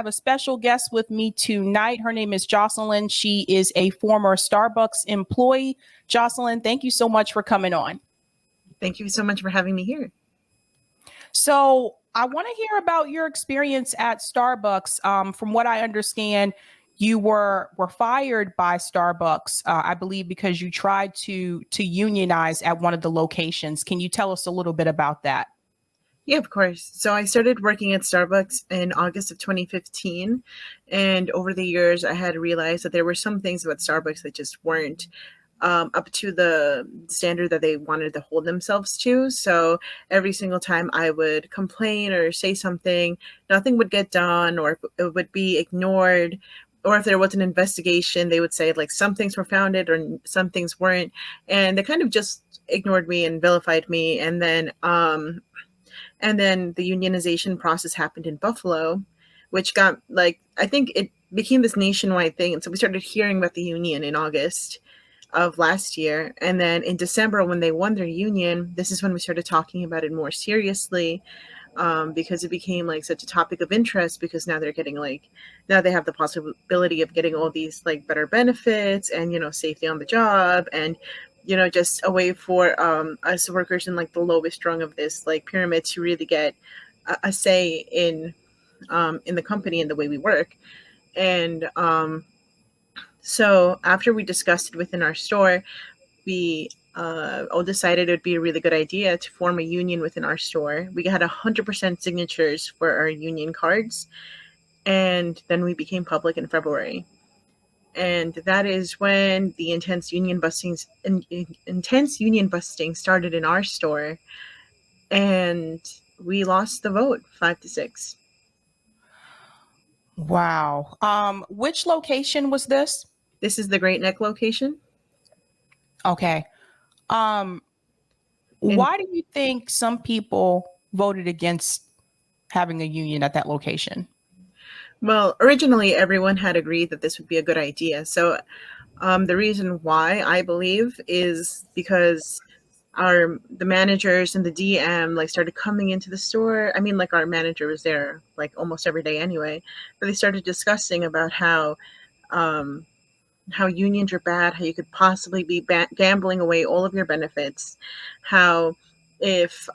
have a special guest with me tonight. Her name is Jocelyn. She is a former Starbucks employee. Jocelyn, thank you so much for coming on. Thank you so much for having me here. So I want to hear about your experience at Starbucks. From what I understand, you were fired by Starbucks, I believe, because you tried to unionize at one of the locations. Can you tell us a little bit about that? Yeah, of course. So I started working at Starbucks in August of 2015. And over the years, I had realized that there were some things about Starbucks that just weren't up to the standard that they wanted to hold themselves to. So every single time I would complain or say something, nothing would get done, or it would be ignored. Or if there was an investigation, they would say like some things were founded or some things weren't. And they kind of just ignored me and vilified me. And then the unionization process happened in Buffalo, which got like, I think it became this nationwide thing. And so we started hearing about the union in August of last year. And then in December, when they won their union, this is when we started talking about it more seriously, because it became like such a topic of interest, because now they're getting like, now they have the possibility of getting all these like better benefits and, safety on the job, and just a way for us workers in like the lowest rung of this like pyramid to really get a say in the company and the way we work. And so after we discussed it within our store, we all decided it would be a really good idea to form a union within our store. We had 100% signatures for our union cards, and then we became public in February. And that is when the intense union busting started in our store, and we lost the vote 5-6. Wow. Which location was this? This is the Great Neck location. Okay. Um, In why do you think some people voted against having a union at that location? Well, originally everyone had agreed that this would be a good idea. So the reason why, I believe, is because the managers and the DM like started coming into the store. I mean, like, our manager was there like almost every day anyway, but they started discussing about um, how unions are bad, how you could possibly be gambling away all of your benefits, how if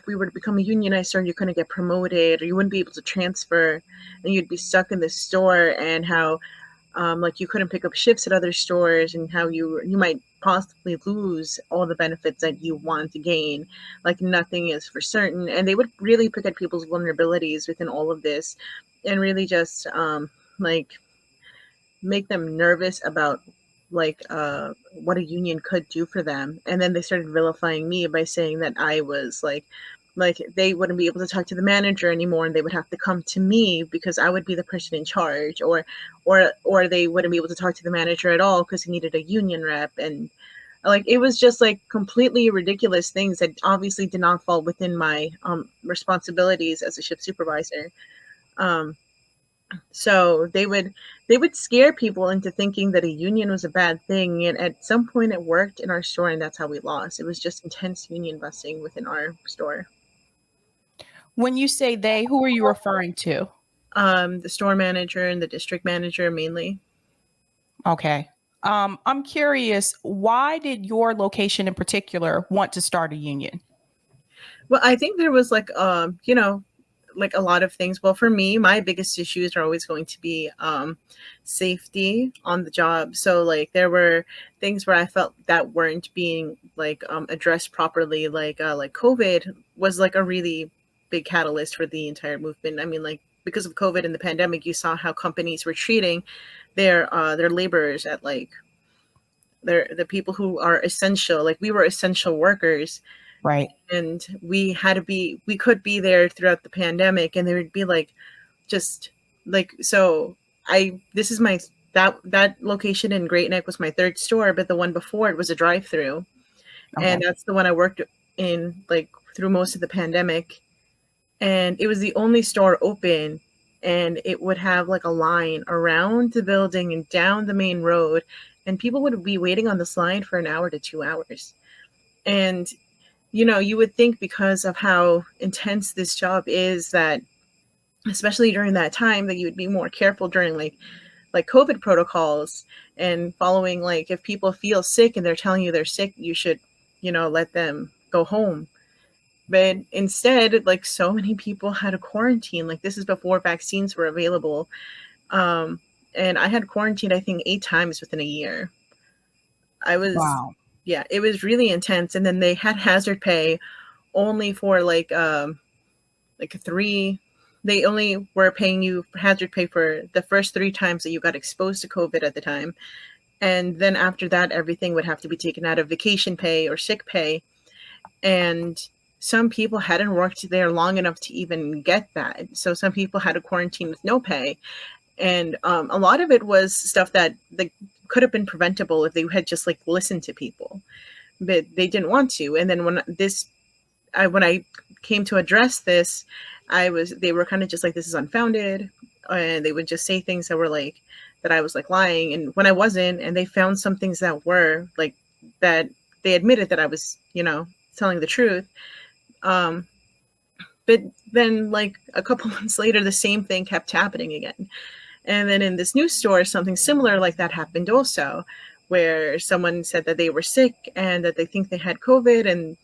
we were to become a unionized store, you couldn't get promoted, or you wouldn't be able to transfer, and you'd be stuck in the store, and how like you couldn't pick up shifts at other stores, and how you might possibly lose all the benefits that you want to gain. Like, nothing is for certain, and they would really pick at people's vulnerabilities within all of this, and really just like make them nervous about like what a union could do for them. And then they started vilifying me by saying that I was like they wouldn't be able to talk to the manager anymore, and they would have to come to me because I would be the person in charge, or they wouldn't be able to talk to the manager at all because he needed a union rep. And like, it was just like completely ridiculous things that obviously did not fall within my responsibilities as a shift supervisor. um so they would scare people into thinking that a union was a bad thing, and at some point it worked in our store, and that's how we lost. It was just intense union busting within our store. When you say they, who are you referring to? The store manager and the district manager mainly. Okay. I'm curious, why did your location in particular want to start a union? Well, I think there was like like a lot of things. Well, for me, my biggest issues are always going to be safety on the job. So like there were things where I felt that weren't being like addressed properly. Like COVID was like a really big catalyst for the entire movement. I mean, like, because of COVID and the pandemic, you saw how companies were treating their laborers at like the people who are essential. Like, we were essential workers, Right. and we could be there throughout the pandemic, and there would be like just like, so I this is my that location in Great Neck was my third store, but the one before it was a drive-through, and Okay. that's the one I worked in like through most of the pandemic. And it was the only store open, and it would have like a line around the building and down the main road, and people would be waiting on this line for an hour to 2 hours. And you would think, because of how intense this job is, that especially during that time, that you would be more careful during like COVID protocols and following, like if people feel sick and they're telling you they're sick, you should, let them go home. But instead, like so many people had a quarantine. Like this is before vaccines were available. Um, and I had quarantined, I think, 8 times within a year. I was, Wow. yeah, it was really intense. And then they had hazard pay only for like three. They only were paying you hazard pay for the first 3 times that you got exposed to COVID at the time. And then after that, everything would have to be taken out of vacation pay or sick pay. And some people hadn't worked there long enough to even get that. So some people had to quarantine with no pay. And a lot of it was stuff that could have been preventable if they had just like listened to people, but they didn't want to. And then when I came to address this, they were kind of just like, this is unfounded, and they would just say things that were like that I was like lying, and when I wasn't, and they found some things that were like that they admitted that I was, telling the truth. Um, but then like a couple months later, the same thing kept happening again. And then in this news store, something similar like that happened also, where someone said that they were sick and that they think they had COVID, and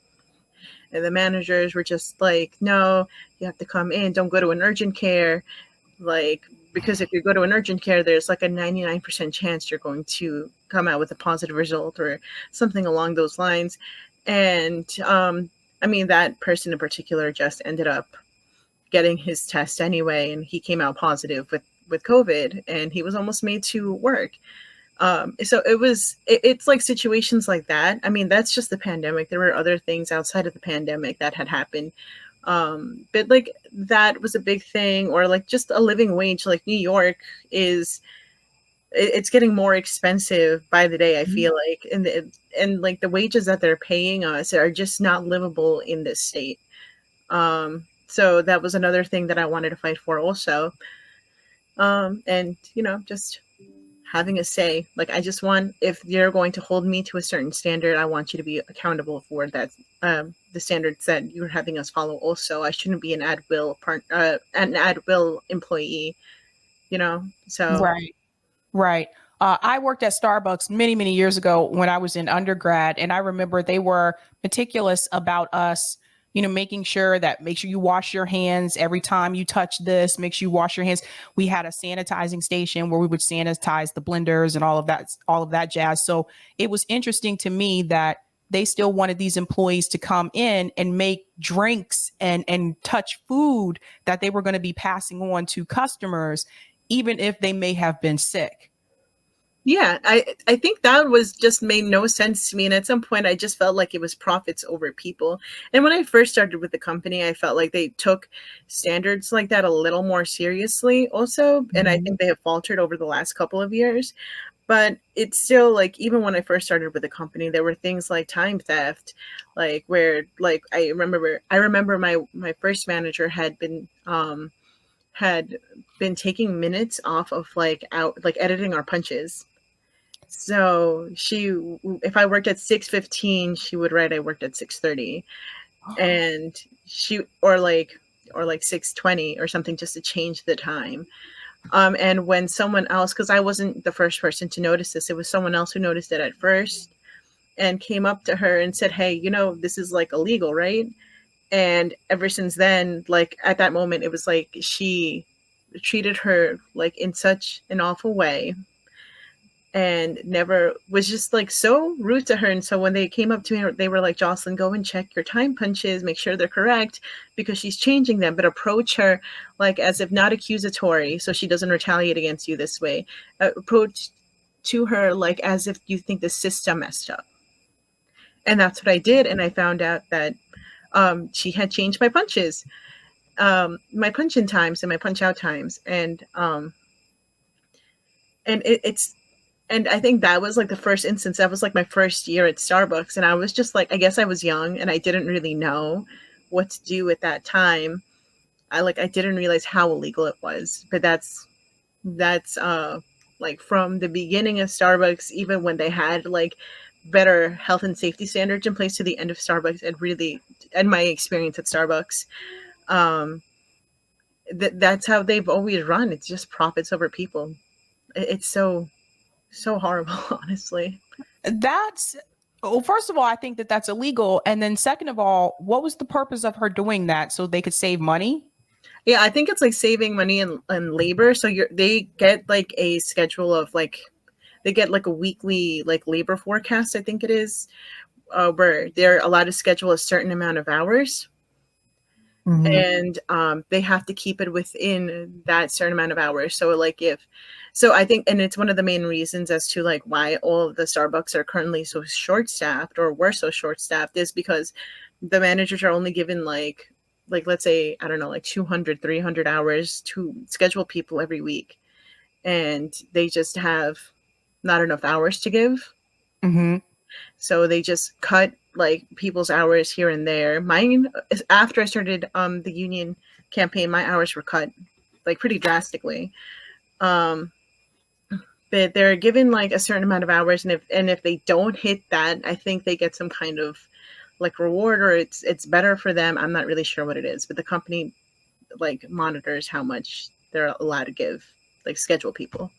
the managers were just like, no, you have to come in, don't go to an urgent care, like, because if you go to an urgent care, there's like a 99% chance you're going to come out with a positive result or something along those lines. And I mean, that person in particular just ended up getting his test anyway, and he came out positive with COVID, and he was almost made to work. So it's like situations like that. I mean, that's just the pandemic. There were other things outside of the pandemic that had happened. But like that was a big thing, or like just a living wage. Like New York is, it's getting more expensive by the day, I Mhm. feel like. And like the wages that they're paying us are just not livable in this state. So that was another thing that I wanted to fight for also. And just having a say. Like, I just want, if you're going to hold me to a certain standard, I want you to be accountable for that. The standards that you're having us follow. Also, I shouldn't be an at will employee. So Right. Right. I worked at Starbucks many, many years ago when I was in undergrad, and I remember they were meticulous about us, making sure that make sure you wash your hands every time you touch this. Make sure you wash your hands. We had a sanitizing station where we would sanitize the blenders and all of that jazz. So it was interesting to me that they still wanted these employees to come in and make drinks and touch food that they were going to be passing on to customers, even if they may have been sick. yeah, I think that was just made no sense to me. And at some point, I just felt like it was profits over people. And when I first started with the company, I felt like they took standards like that a little more seriously, also. And I Mhm. think they have faltered over the last couple of years. But it's still like, even when I first started with the company, there were things like time theft, like where like I remember my first manager had been taking minutes off of like out like editing our punches. So if I worked at 6:15, she would write I worked at 6:30, and she or like 6:20 or something, just to change the time. And when someone else, because I wasn't the first person to notice this, it was someone else who noticed it at first and came up to her and said, "Hey, this is like illegal, right?" And ever since then, like at that moment, it was like she treated her like in such an awful way, and never was just like so rude to her. And so when they came up to me, they were like, "Jocelyn, go and check your time punches, make sure they're correct, because she's changing them, but approach her like as if not accusatory, so she doesn't retaliate against you this way. Approach to her like as if you think the system messed up." And that's what I did. And I found out that she had changed my punch in times and my punch out times. And it's and I think that was like the first instance. That was like my first year at Starbucks, and I was just like, I guess I was young and I didn't really know what to do at that time. I didn't realize how illegal it was. But that's like from the beginning of Starbucks, even when they had like better health and safety standards in place, to the end of Starbucks, and really, and my experience at Starbucks, um that's how they've always run. It's just profits over people. It's so horrible, honestly. That's, well, first of all, I think that that's illegal. And then second of all, what was the purpose of her doing that? So they could save money? Yeah, I think it's like saving money and labor. So they get like a schedule of like they get like a weekly like labor forecast, I think it is, where they're allowed to schedule a certain amount of hours, Hmm. and they have to keep it within that certain amount of hours. So like if so I think, and it's one of the main reasons as to like why all of the Starbucks are currently so short staffed or were so short staffed is because the managers are only given like let's say, I don't know, like 200, 300 hours to schedule people every week, and they just have not enough hours to give. Hmm. So they just cut like people's hours here and there. Mine, after I started the union campaign, my hours were cut like pretty drastically. Um, but they're given like a certain amount of hours, and if they don't hit that, I think they get some kind of like reward, or it's better for them. I'm not really sure what it is, but the company like monitors how much they're allowed to give, like schedule people.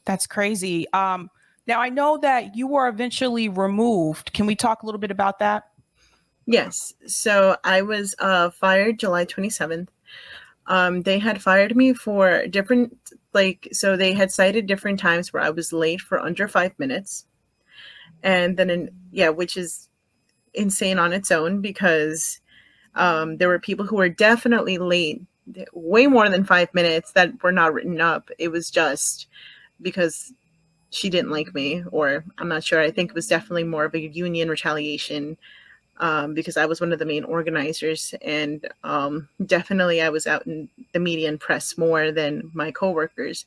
That's crazy. Now I know that you were eventually removed. Can we talk a little bit about that? Yes. So I was fired July 27th. They had fired me for different, like, so they had cited different times where I was late for under 5 minutes. And then, yeah, which is insane on its own because there were people who were definitely late, way more than 5 minutes that were not written up. It was just because she didn't like me, or I'm not sure. I think it was definitely more of a union retaliation, because I was one of the main organizers, and definitely I was out in the media and press more than my coworkers.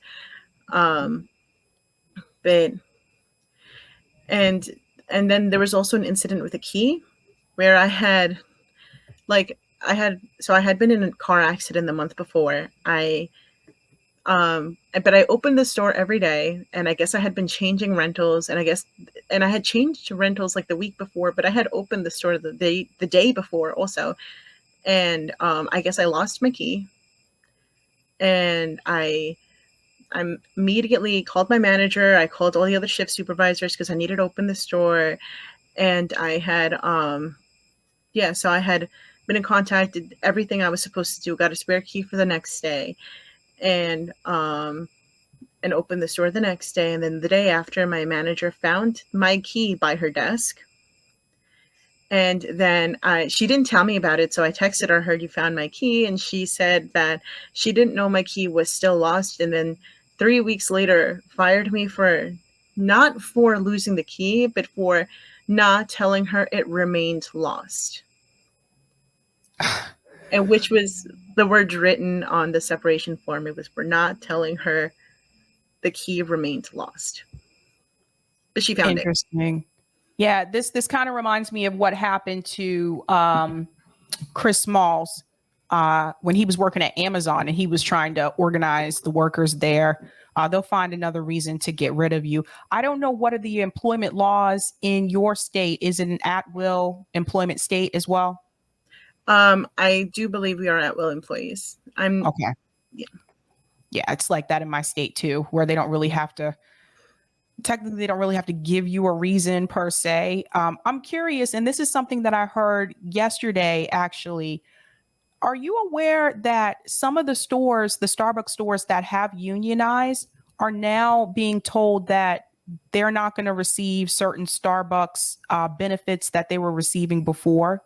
Um, but and and then there was also an incident with a key where like I had been in a car accident the month before. But I opened the store every day, and I guess I had been changing rentals, and I had changed rentals like the week before, but I had opened the store the day before also, and I guess I lost my key, and I immediately called my manager. I called all the other shift supervisors because I needed to open the store, and I had yeah, so I had been in contact, did everything I was supposed to do, got a spare key for the next day, and opened the store the next day. And then the day after, my manager found my key by her desk. And then she didn't tell me about it. So I texted her, heard you found my key. And she said that she didn't know my key was still lost. And then 3 weeks later, fired me for not for losing the key, but for not telling her it remained lost. And which was the words written on the separation form. It was for not telling her the key remained lost. But she found it. Interesting. Yeah, this kind of reminds me of what happened to Chris Smalls when he was working at Amazon and he was trying to organize the workers there. They'll find another reason to get rid of you. I don't know what are the employment laws in your state. Is it an at-will employment state as well? I do believe we are at will employees. Okay. Yeah. Yeah, it's like that in my state too, where they don't really have to technically they don't really have to give you a reason per se. I'm curious, and this is something that I heard yesterday actually. Are you aware that some of the stores, the Starbucks stores that have unionized, are now being told that they're not going to receive certain Starbucks benefits that they were receiving before?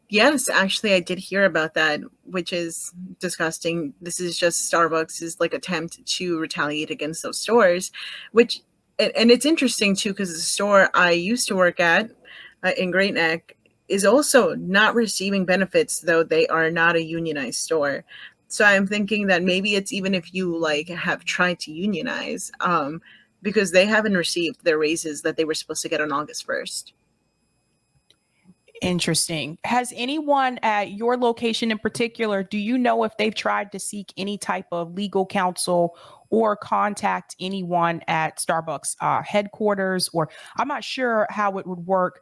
Yes, actually, I did hear about that, which is disgusting. This is just Starbucks' like attempt to retaliate against those stores, which and it's interesting too because the store I used to work at in Great Neck is also not receiving benefits, though they are not a unionized store. So I'm thinking that maybe it's even if you like have tried to unionize, because they haven't received their raises that they were supposed to get on August 1st. Interesting. Has anyone at your location in particular, do you know if they've tried to seek any type of legal counsel or contact anyone at Starbucks headquarters? Or I'm not sure how it would work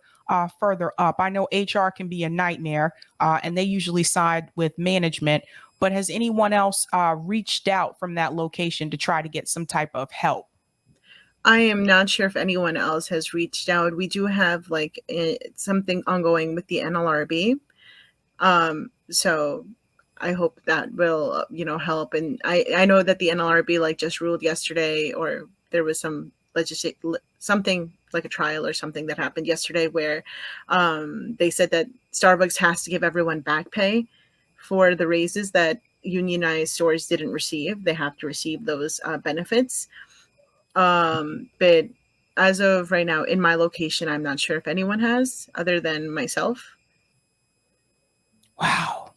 further up? I know HR can be a nightmare, and they usually side with management. But has anyone else reached out from that location to try to get some type of help? I am not sure if anyone else has reached out. We do have like something ongoing with the NLRB. So I hope that will, help. And I know that the NLRB like just ruled yesterday, or there was some something like a trial or something that happened yesterday where they said that Starbucks has to give everyone back pay for the raises that unionized stores didn't receive. They have to receive those benefits. But as of right now, in my location, I'm not sure if anyone has other than myself. Wow.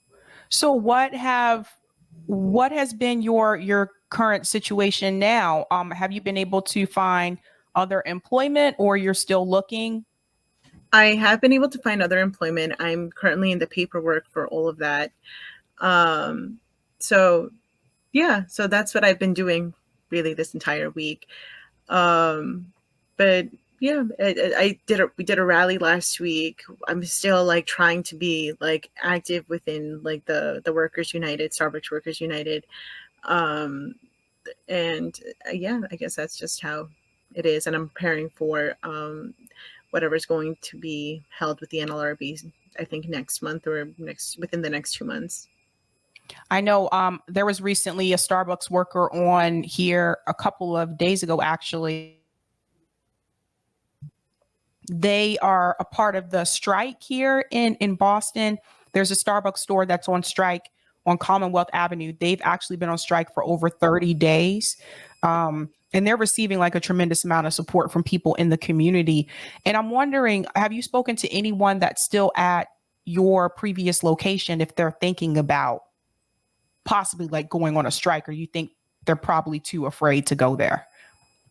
So what has been your current situation now? Have you been able to find other employment, or you're still looking? I have been able to find other employment. I'm currently in the paperwork for all of that. Um, so yeah, so that's what I've been doing really this entire week. Um, but yeah, we did a rally last week. I'm still like trying to be like active within like the Workers United, Starbucks Workers United. Um, and yeah, I guess that's just how it is. And I'm preparing for whatever's going to be held with the NLRB. I think next month or next within the next 2 months. I know there was recently a Starbucks worker on here a couple of days ago, actually. They are a part of the strike here in Boston. There's a Starbucks store that's on strike on Commonwealth Avenue. They've actually been on strike for over 30 days. And they're receiving like a tremendous amount of support from people in the community. And I'm wondering, have you spoken to anyone that's still at your previous location if they're thinking about possibly like going on a strike, or you think they're probably too afraid to go there?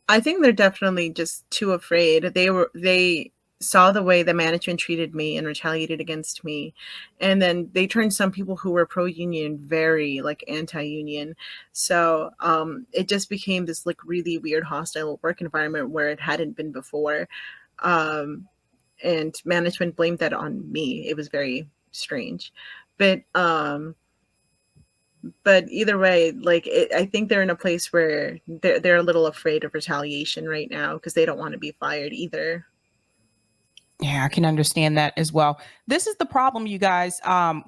I think they're definitely just too afraid. They saw the way the management treated me and retaliated against me. And then they turned some people who were pro union very like anti union. So it just became this like really weird hostile work environment where it hadn't been before. Um and management blamed that on me. It was very strange. But either way, I think they're in a place where they're a little afraid of retaliation right now because they don't want to be fired either. Yeah, I can understand that as well. This is the problem, you guys.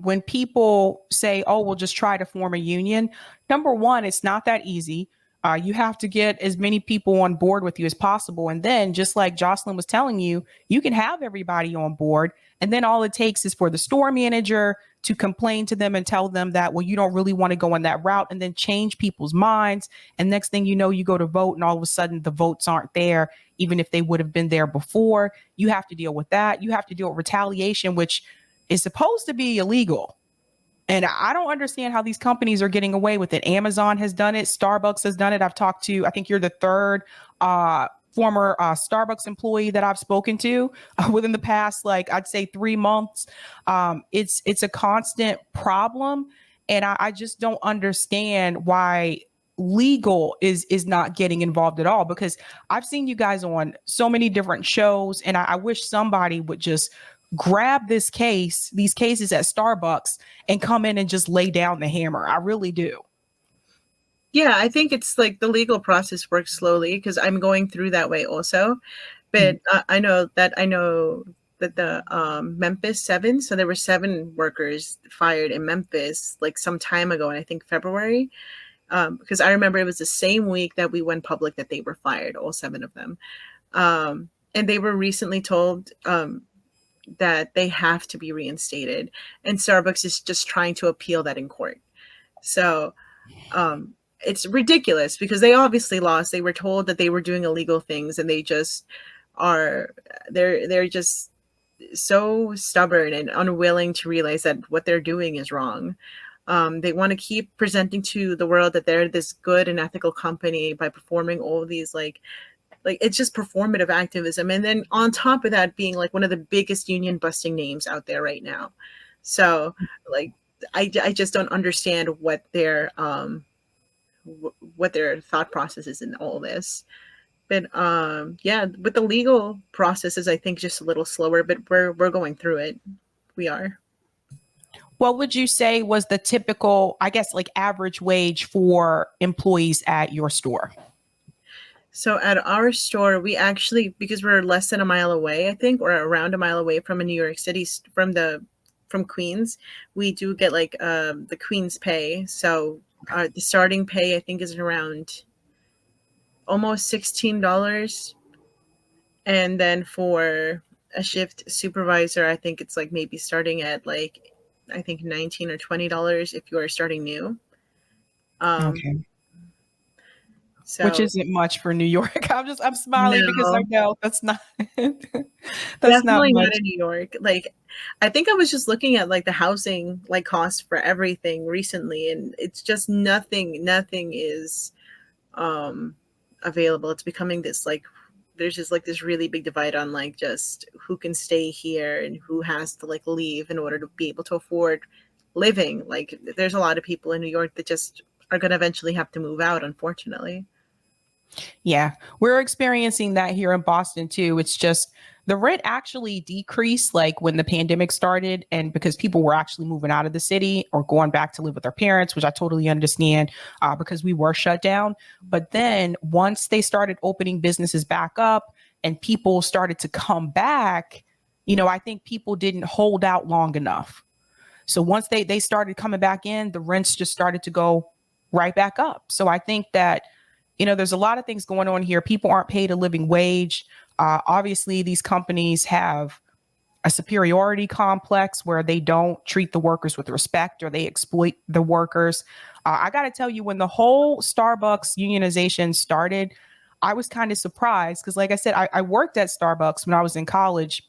When people say, oh, we'll just try to form a union, number one, it's not that easy. You have to get as many people on board with you as possible. And then, just like Jocelyn was telling you, you can have everybody on board. And then all it takes is for the store manager to complain to them and tell them that, well, you don't really want to go in that route, and then change people's minds. And next thing you know, you go to vote, and all of a sudden the votes aren't there, even if they would have been there before. You have to deal with that. You have to deal with retaliation, which is supposed to be illegal. And I don't understand how these companies are getting away with it. Amazon has done it. Starbucks has done it. I've talked to, I think you're the third former Starbucks employee that I've spoken to within the past, like I'd say 3 months. It's a constant problem. And I just don't understand why legal is not getting involved at all, because I've seen you guys on so many different shows, and I wish somebody would just grab these cases at Starbucks and come in and just lay down the hammer. I really do. Yeah, I think it's like the legal process works slowly because I'm going through that way also. But I know that the Memphis Seven, so there were 7 workers fired in Memphis like some time ago, and I think February. Because I remember it was the same week that we went public that they were fired, all 7 of them. And they were recently told that they have to be reinstated, and Starbucks is just trying to appeal that in court. So it's ridiculous because they obviously lost. They were told that they were doing illegal things, and they just are they're just so stubborn and unwilling to realize that what they're doing is wrong. They want to keep presenting to the world that they're this good and ethical company by performing all of these like it's just performative activism, and then on top of that being like one of the biggest union busting names out there right now. So like I just don't understand what their thought process is in all this. But yeah, with the legal processes, I think just a little slower, but we're going through it. We are. What would you say was the typical, I guess, like average wage for employees at your store? So at our store, we actually, because we're less than a mile away, I think, or around a mile away from a New York City, from Queens, we do get like the Queens pay. So the starting pay I think is around almost $16, and then for a shift supervisor, I think it's like maybe starting at like I think $19 or $20 if you are starting new. Um, Okay. Which so isn't much for New York. I'm smiling because I no, know that's not that's not definitely not much. in New York. Like, I think I was just looking at like the housing like cost for everything recently, and it's just nothing is um available. It's becoming this like there's just like this really big divide on like just who can stay here and who has to like leave in order to be able to afford living. Like, there's a lot of people in New York that just are going to eventually have to move out, unfortunately. Yeah, we're experiencing that here in Boston too. It's just the rent actually decreased like when the pandemic started, and because people were actually moving out of the city or going back to live with their parents, which I totally understand because we were shut down. But then once they started opening businesses back up and people started to come back, I think people didn't hold out long enough. So once they started coming back in, the rents just started to go right back up. So I think that there's a lot of things going on here. People aren't paid a living wage. Obviously, these companies have a superiority complex where they don't treat the workers with respect or they exploit the workers. I got to tell you, when the whole Starbucks unionization started, I was kind of surprised because, like I said, I worked at Starbucks when I was in college.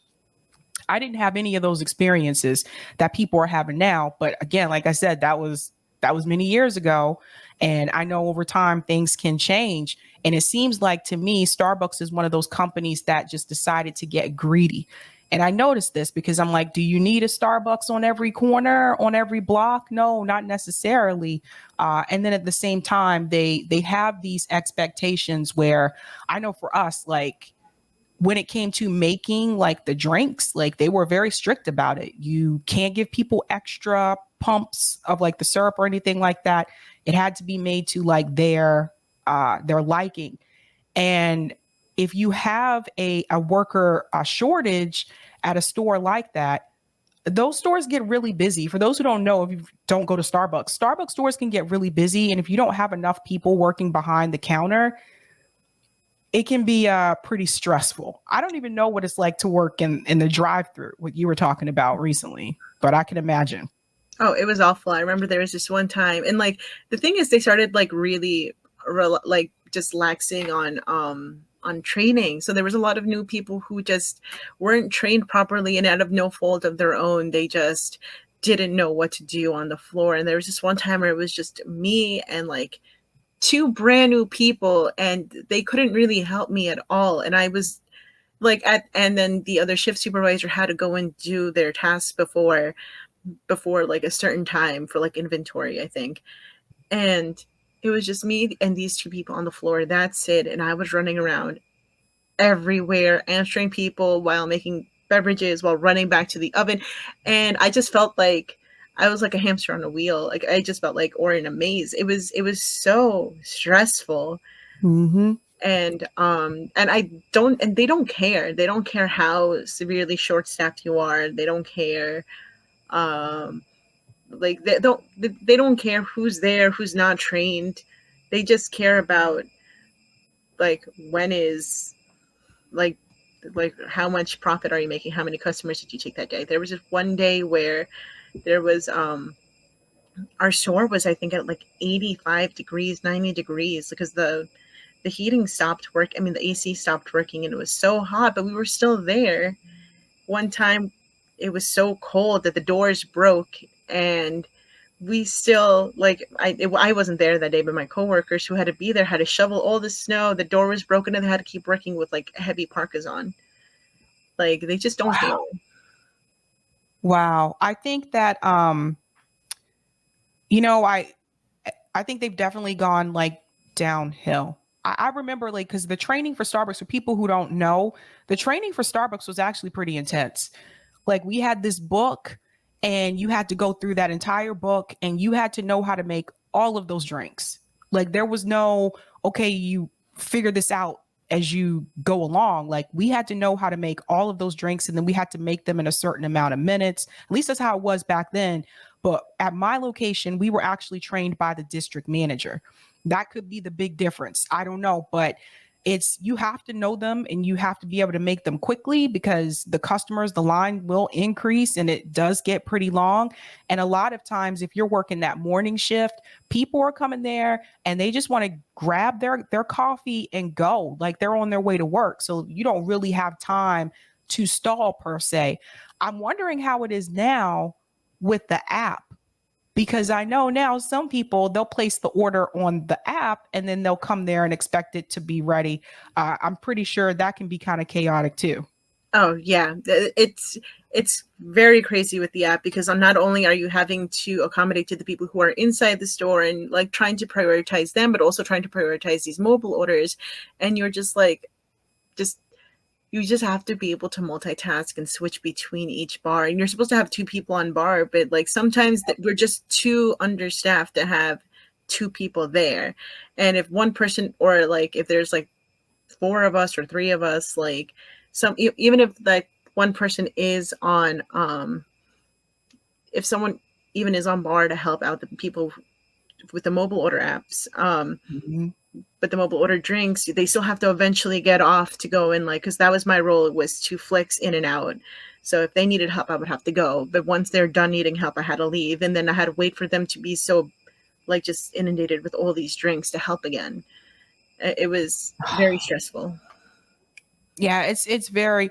I didn't have any of those experiences that people are having now. But again, like I said, that was many years ago. And I know over time things can change. And it seems like to me, Starbucks is one of those companies that just decided to get greedy. And I noticed this because I'm like, do you need a Starbucks on every corner, on every block? No, not necessarily. And then at the same time, they have these expectations where I know for us, like when it came to making like the drinks, like they were very strict about it. You can't give people extra pumps of like the syrup or anything like that. It had to be made to like their liking. And if you have a worker shortage at a store like that, those stores get really busy. For those who don't know, if you don't go to Starbucks, Starbucks stores can get really busy. And if you don't have enough people working behind the counter, it can be pretty stressful. I don't even know what it's like to work in the drive-through, what you were talking about recently, but I can imagine. Oh, it was awful. I remember there was this one time, and like the thing is, they started like really, like just laxing on training. So there was a lot of new people who just weren't trained properly, and out of no fault of their own, they just didn't know what to do on the floor. And there was this one time where it was just me and like two brand new people, and they couldn't really help me at all. And I was like, and then the other shift supervisor had to go and do their tasks before like a certain time for like inventory, I think. And it was just me and these two people on the floor. That's it. And I was running around everywhere, answering people while making beverages, while running back to the oven. And I just felt like I was like a hamster on a wheel. Like, I just felt like, or in a maze. It was so stressful. Hmm. And they don't care. They don't care how severely short staffed you are. They don't care. Um like, they don't care who's there, who's not trained. They just care about like when is like how much profit are you making, how many customers did you take that day. There was just one day where there was our store was, I think, at like 85 degrees, 90 degrees, because the heating stopped work. I mean, the AC stopped working, and it was so hot, but we were still there. One time it was so cold that the doors broke, and we still like I wasn't there that day, but my coworkers who had to be there had to shovel all the snow. The door was broken, and they had to keep working with like heavy parkas on. Like, they just don't care. Wow. Wow. I think that you know, I think they've definitely gone like downhill. I remember like, because the training for Starbucks, for people who don't know, the training for Starbucks was actually pretty intense. Like we had this book and you had to go through that entire book and you had to know how to make all of those drinks. Like there was no, okay, you figure this out as you go along. Like we had to know how to make all of those drinks and then we had to make them in a certain amount of minutes. At least that's how it was back then. But at my location, we were actually trained by the district manager. That could be the big difference. I don't know, but it's you have to know them and you have to be able to make them quickly because the customers, the line will increase and it does get pretty long. And a lot of times if you're working that morning shift, people are coming there and they just want to grab their coffee and go, like they're on their way to work. So you don't really have time to stall per se. I'm wondering how it is now with the app, because I know now some people, they'll place the order on the app and then they'll come there and expect it to be ready. I'm pretty sure that can be kind of chaotic too. Oh yeah, it's very crazy with the app because not only are you having to accommodate to the people who are inside the store and like trying to prioritize them, but also trying to prioritize these mobile orders, and you're just like, just you just have to be able to multitask and switch between each bar. And you're supposed to have two people on bar, but like sometimes we're just too understaffed to have two people there. And if one person, or like if there's like four of us or three of us, like even if like one person is on, if someone even is on bar to help out the people with the mobile order apps, Mhm. but the mobile order drinks, they still have to eventually get off to go in, like, because that was my role, was to flex in and out. So if they needed help, I would have to go. But once they're done needing help, I had to leave. And then I had to wait for them to be so, like, just inundated with all these drinks to help again. It was very stressful. Yeah, it's very.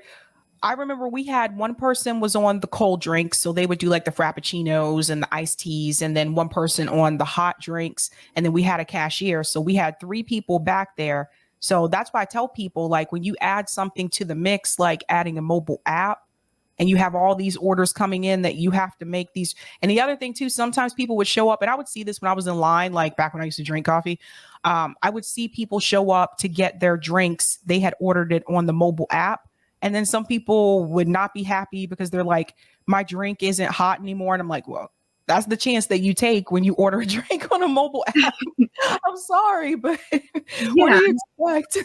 I remember we had one person was on the cold drinks, so they would do like the frappuccinos and the iced teas, and then one person on the hot drinks, and then we had a cashier. So we had three people back there. So that's why I tell people like when you add something to the mix, like adding a mobile app, and you have all these orders coming in that you have to make these. And the other thing too, sometimes people would show up, and I would see this when I was in line, like back when I used to drink coffee. I would see people show up to get their drinks. They had ordered it on the mobile app. And then some people would not be happy because they're like, my drink isn't hot anymore. And I'm like, well, that's the chance that you take when you order a drink on a mobile app. I'm sorry, but what do Yeah. you expect?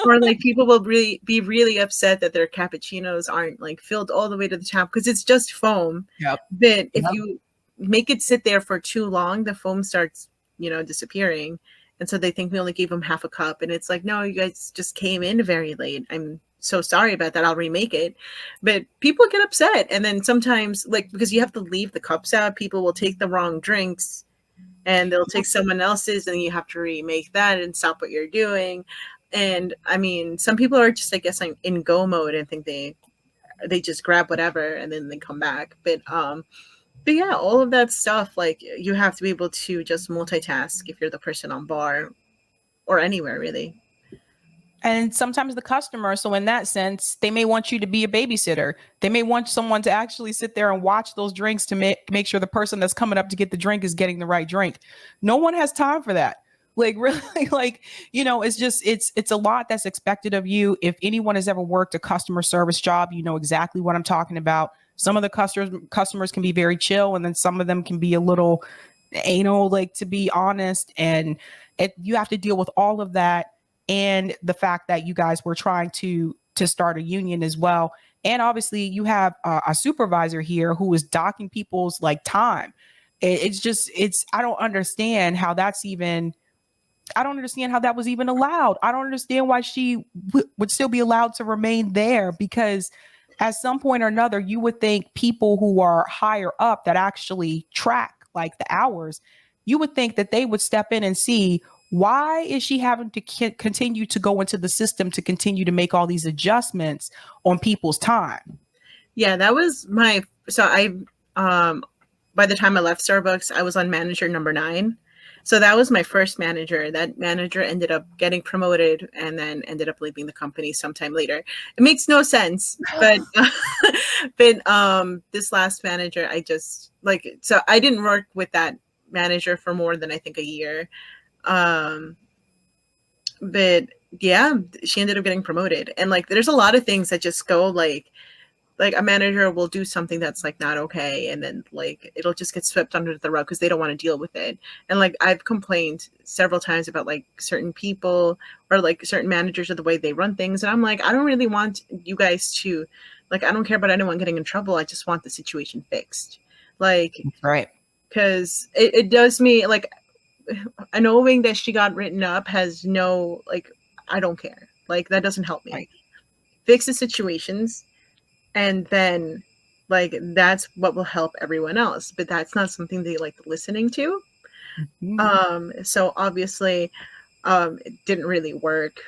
Or like people will be really upset that their cappuccinos aren't like filled all the way to the top because it's just foam. Yep. But if Yep. you make it sit there for too long, the foam starts, disappearing. And so they think we only gave them half a cup. And it's like, no, you guys just came in very late. I'm so sorry about that. I'll remake it. But people get upset. And then sometimes, like, because you have to leave the cups out, people will take the wrong drinks and they'll take someone else's and you have to remake that and stop what you're doing. And I mean, some people are just, I guess, in go mode and think they just grab whatever and then they come back. But yeah, all of that stuff, like you have to be able to just multitask if you're the person on bar or anywhere really. And sometimes the customer, so in that sense, they may want you to be a babysitter. They may want someone to actually sit there and watch those drinks to make sure the person that's coming up to get the drink is getting the right drink. No one has time for that. Like really, like, it's just it's a lot that's expected of you. If anyone has ever worked a customer service job, you know exactly what I'm talking about. Some of the customers can be very chill, and then some of them can be a little anal, like, to be honest. And you have to deal with all of that, and the fact that you guys were trying to start a union as well. And obviously you have a supervisor here who is docking people's like time. It's just I don't understand how that's even. I don't understand how that was even allowed. I don't understand why she would still be allowed to remain there, because at some point or another, you would think people who are higher up that actually track like the hours, you would think that they would step in and see, why is she having to continue to go into the system to continue to make all these adjustments on people's time? Yeah, that was by the time I left Starbucks, I was on manager number 9. So that was my first manager. That manager ended up getting promoted and then ended up leaving the company sometime later. It makes no sense, but this last manager, I just so I didn't work with that manager for more than I think a year. Um, but yeah, she ended up getting promoted. And like, there's a lot of things that just go like a manager will do something that's like not okay, and then like it'll just get swept under the rug because they don't want to deal with it. And like I've complained several times about like certain people or like certain managers or the way they run things, and I'm like, I don't really want you guys to, like, I don't care about anyone getting in trouble. I just want the situation fixed. Like, Right. because it does me like, knowing that she got written up has no, like, I don't care. Like, that doesn't help me. Right. Fix the situations, and then like that's what will help everyone else, but that's not something they like listening to. So obviously it didn't really work.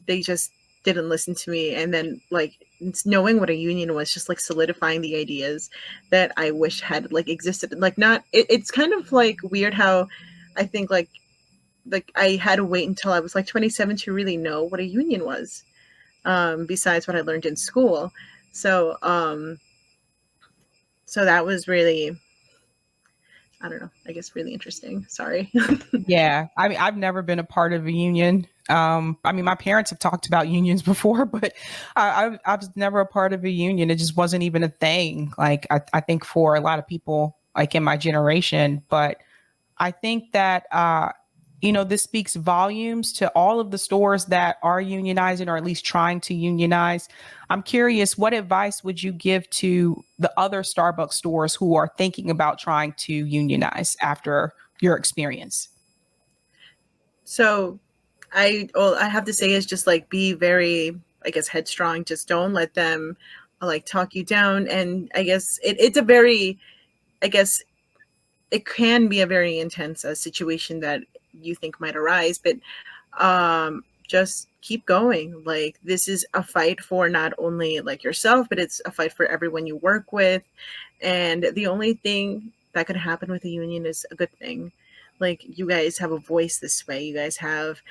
They just didn't listen to me, and then like knowing what a union was just like solidifying the ideas that I wish had like existed. Like, not it's kind of like weird how I think like I had to wait until I was like 27 to really know what a union was, besides what I learned in school. So so that was really, I don't know, I guess really interesting. Sorry. Yeah, I mean, I've never been a part of a union. I mean, my parents have talked about unions before, but I was never a part of a union. It just wasn't even a thing. Like, I think for a lot of people, like in my generation, but I think that, this speaks volumes to all of the stores that are unionizing or at least trying to unionize. I'm curious, what advice would you give to the other Starbucks stores who are thinking about trying to unionize after your experience? So all I have to say is just like be very, I guess, headstrong. Just don't let them like talk you down. And I guess it's a very, I guess it can be a very intense situation that you think might arise, but just keep going. Like, this is a fight for not only like yourself, but it's a fight for everyone you work with. And the only thing that could happen with a union is a good thing. Like, you guys have a voice this way. You guys have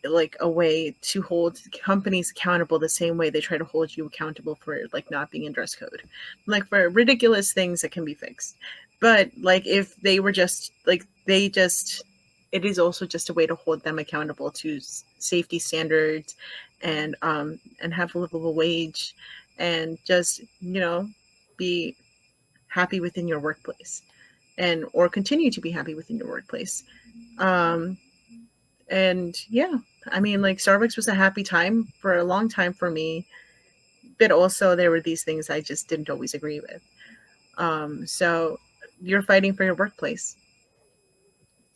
like a way to hold companies accountable the same way they try to hold you accountable for like not being in dress code, like for ridiculous things that can be fixed. But like, if they were just like, they just, it is also just a way to hold them accountable to safety standards, and have a livable wage, and just, be happy within your workplace, and or continue to be happy within your workplace. um and yeah, I mean, like, Starbucks was a happy time for a long time for me, but also there were these things I just didn't always agree with. So you're fighting for your workplace. Yeah.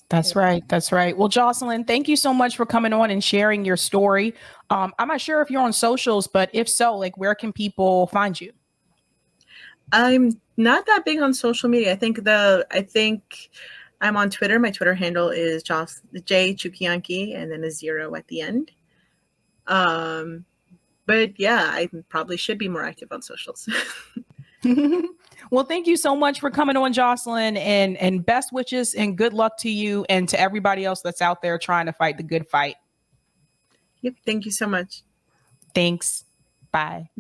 That's right. That's right. Well, Jocelyn, thank you so much for coming on and sharing your story. I'm not sure if you're on socials, but if so, like, where can people find you? I'm not that big on social media. I think I'm on Twitter. My Twitter handle is J Chukianki and then a zero at the end. Um, but yeah, I probably should be more active on socials. Well, thank you so much for coming on, Jocelyn, and best wishes and good luck to you and to everybody else that's out there trying to fight the good fight. Yep. Thank you so much. Thanks. Bye.